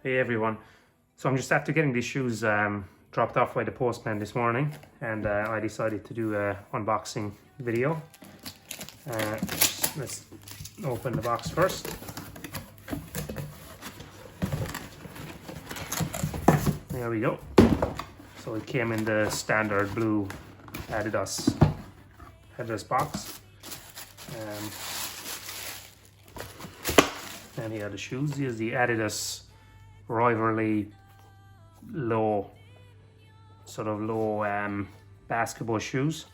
Hey everyone, so I'm just after getting these shoes dropped off by the postman this morning, and I decided to do a unboxing video. Let's open the box first. There we go. So it came in the standard blue Adidas box. And here are the shoes. Here's the Adidas Rivalry Low, sort of low basketball shoes.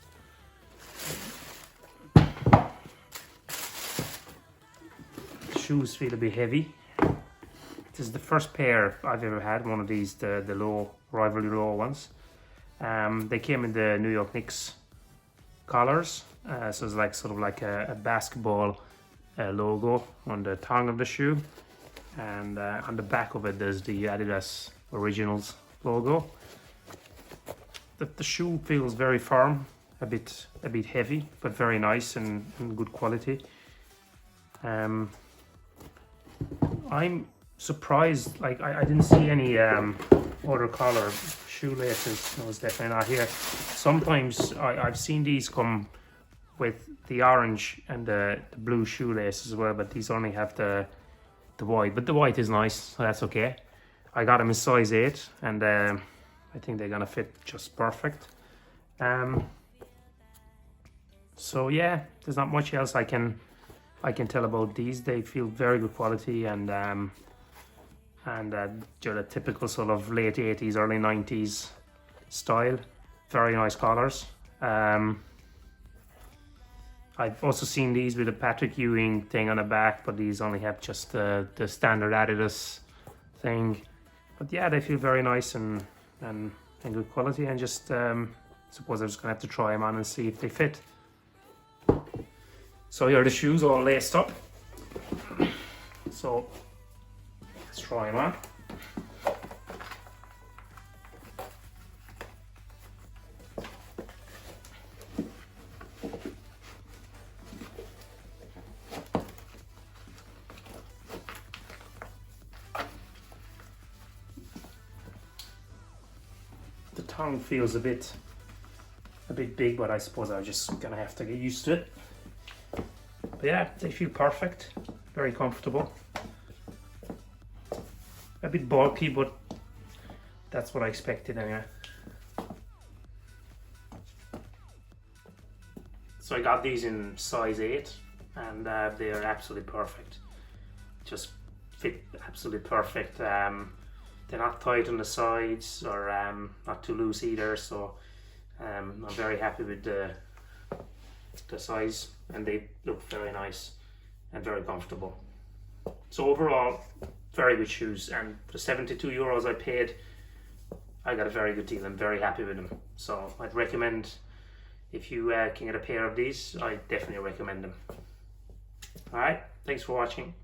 Shoes feel a bit heavy. This is the first pair I've ever had, one of these, the low Rivalry Low ones. They came in the New York Knicks collars, so it's like sort of like a basketball logo on the tongue of the shoe, and on the back of it there's the Adidas Originals logo. The shoe feels very firm, a bit heavy, but very nice and good quality. I'm surprised, like I didn't see any other color shoelaces. No, it's definitely not here. Sometimes I've seen these come with the orange and the blue shoelace as well, but these only have the white. But the white is nice, so that's okay. I got them in size 8, and I think they're gonna fit just perfect. So yeah, there's not much else I can tell about these. They feel very good quality, and they're the typical sort of late 80s, early 90s style. Very nice collars. I've also seen these with a Patrick Ewing thing on the back, but these only have just the standard Adidas thing. But yeah, they feel very nice and good quality, and just suppose I'm just gonna have to try them on and see if they fit. So here are the shoes all laced up. So let's try them on. The tongue feels a bit big, but I suppose I'm just gonna have to get used to it. But yeah, they feel perfect, very comfortable. A bit bulky, but that's what I expected anyway. So I got these in size 8, and they are absolutely perfect. Just fit absolutely perfect. They're not tight on the sides, or not too loose either, so I'm very happy with the size, and they look very nice and very comfortable. So overall, very good shoes, and for the 72 euros I paid, I got a very good deal. I'm very happy with them. So I'd recommend, if you can get a pair of these, I definitely recommend them. Alright, thanks for watching.